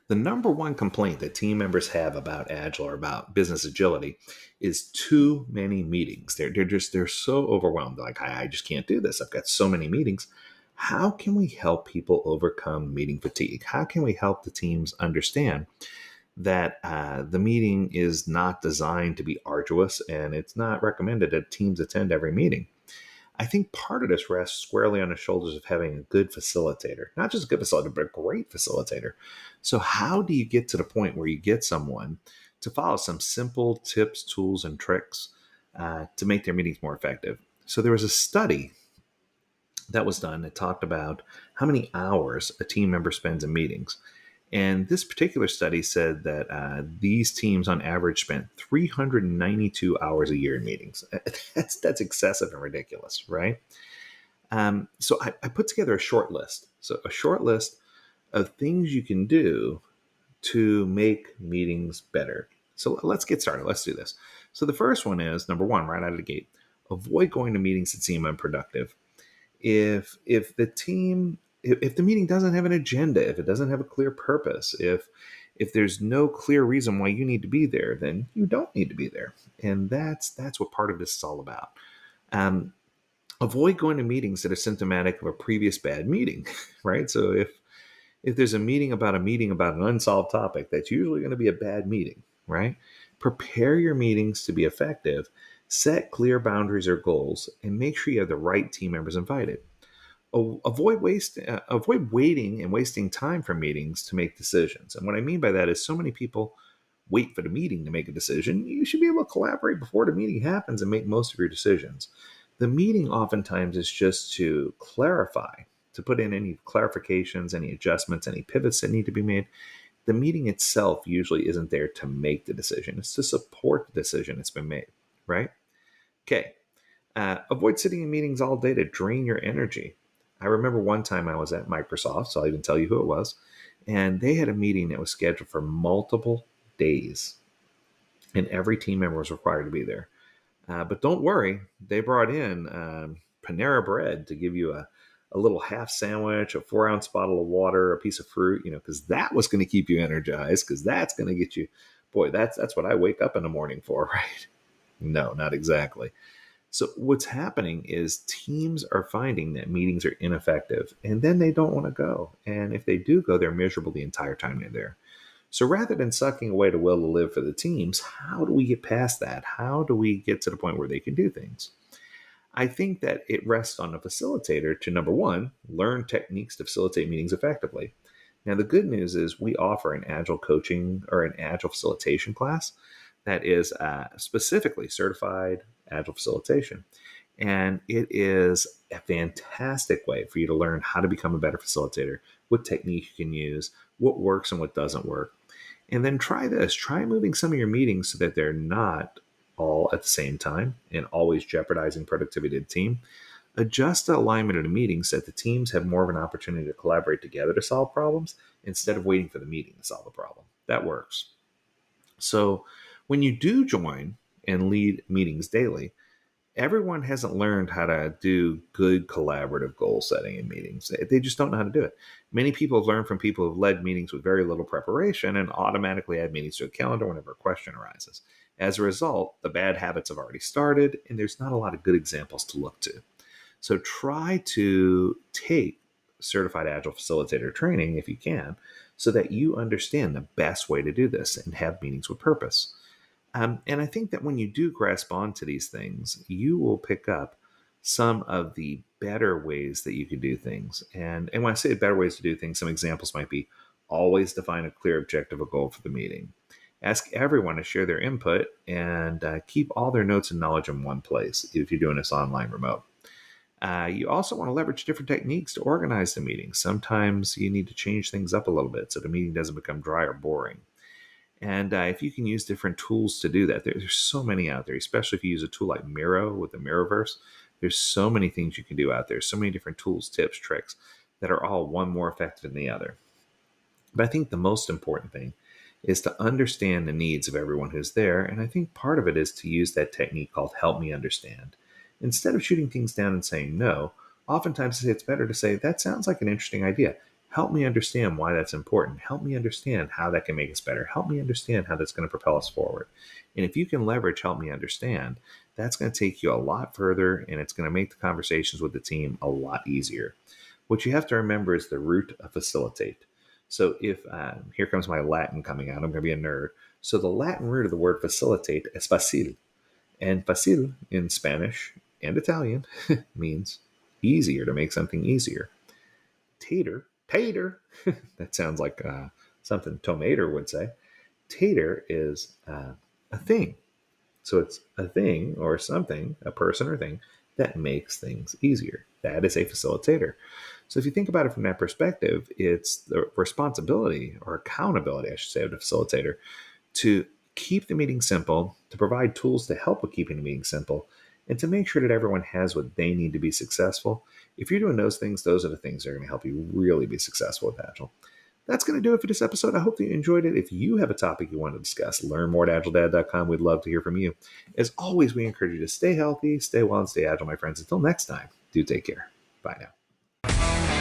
The number one complaint that team members have about Agile or about business agility is too many meetings. They're so overwhelmed. They're like, I just can't do this. I've got so many meetings. How can we help people overcome meeting fatigue? How can we help the teams understand that the meeting is not designed to be arduous and it's not recommended that teams attend every meeting? I think part of this rests squarely on the shoulders of having a good facilitator, not just a good facilitator, but a great facilitator. So, how do you get to the point where you get someone to follow some simple tips, tools, and tricks to make their meetings more effective? So, there was a study that was done that talked about how many hours a team member spends in meetings. And this particular study said that these teams on average spent 392 hours a year in meetings. That's excessive and ridiculous, right? So I put together a short list. So a short list of things you can do to make meetings better. So let's get started. Let's do this. So the first one is, number one, right out of the gate, avoid going to meetings that seem unproductive. If the meeting doesn't have an agenda, if it doesn't have a clear purpose, if there's no clear reason why you need to be there, then you don't need to be there. And that's what part of this is all about. Avoid going to meetings that are symptomatic of a previous bad meeting, right? So if there's a meeting about an unsolved topic, that's usually going to be a bad meeting, right? Prepare your meetings to be effective, set clear boundaries or goals, and make sure you have the right team members invited. Avoid waiting and wasting time for meetings to make decisions. And what I mean by that is so many people wait for the meeting to make a decision. You should be able to collaborate before the meeting happens and make most of your decisions. The meeting oftentimes is just to clarify, to put in any clarifications, any adjustments, any pivots that need to be made. The meeting itself usually isn't there to make the decision. It's to support the decision that's been made, right? Okay. Avoid sitting in meetings all day to drain your energy. I remember one time I was at Microsoft, so I'll even tell you who it was, and they had a meeting that was scheduled for multiple days, and every team member was required to be there. But don't worry, they brought in Panera Bread to give you a little half sandwich, a 4-ounce bottle of water, a piece of fruit, because that was going to keep you energized, because that's going to get you, boy, that's what I wake up in the morning for, right? No, not exactly. So what's happening is teams are finding that meetings are ineffective, and then they don't want to go. And if they do go, they're miserable the entire time they're there. So rather than sucking away the will to live for the teams, how do we get past that? How do we get to the point where they can do things? I think that it rests on the facilitator to, number one, learn techniques to facilitate meetings effectively. Now, the good news is we offer an Agile coaching or an Agile facilitation class that is specifically certified Agile facilitation. And it is a fantastic way for you to learn how to become a better facilitator, what technique you can use, what works and what doesn't work. And then try this. Try moving some of your meetings so that they're not all at the same time and always jeopardizing productivity of the team. Adjust the alignment of the meetings so that the teams have more of an opportunity to collaborate together to solve problems instead of waiting for the meeting to solve a problem. That works. So when you do join and lead meetings daily, everyone hasn't learned how to do good collaborative goal setting in meetings. They just don't know how to do it. Many people have learned from people who've led meetings with very little preparation and automatically add meetings to a calendar whenever a question arises. As a result, the bad habits have already started, and there's not a lot of good examples to look to. So try to take certified Agile facilitator training if you can, so that you understand the best way to do this and have meetings with purpose. And I think that when you do grasp onto these things, you will pick up some of the better ways that you can do things. And when I say better ways to do things, some examples might be always define a clear objective or goal for the meeting. Ask everyone to share their input and keep all their notes and knowledge in one place if you're doing this online remote. You also want to leverage different techniques to organize the meeting. Sometimes you need to change things up a little bit so the meeting doesn't become dry or boring. And if you can use different tools to do that, there's so many out there, especially if you use a tool like Miro with the Miroverse. There's so many things you can do out there, so many different tools, tips, tricks that are all one more effective than the other. But I think the most important thing is to understand the needs of everyone who's there. And I think part of it is to use that technique called help me understand. Instead of shooting things down and saying no, oftentimes it's better to say, that sounds like an interesting idea. Help me understand why that's important. Help me understand how that can make us better. Help me understand how that's going to propel us forward. And if you can leverage help me understand, that's going to take you a lot further, and it's going to make the conversations with the team a lot easier. What you have to remember is the root of facilitate. So if here comes my Latin coming out, I'm going to be a nerd. So the Latin root of the word facilitate is facil. And facil in Spanish and Italian means easier, to make something easier. Tater. That sounds like something Tomater would say. Tater is a thing. So it's a thing or something, a person or thing, that makes things easier. That is a facilitator. So if you think about it from that perspective, it's the responsibility or accountability, I should say, of the facilitator to keep the meeting simple, to provide tools to help with keeping the meeting simple, and to make sure that everyone has what they need to be successful. If you're doing those things, those are the things that are going to help you really be successful with Agile. That's going to do it for this episode. I hope that you enjoyed it. If you have a topic you want to discuss, learn more at AgileDad.com. We'd love to hear from you. As always, we encourage you to stay healthy, stay well, and stay agile, my friends. Until next time, do take care. Bye now.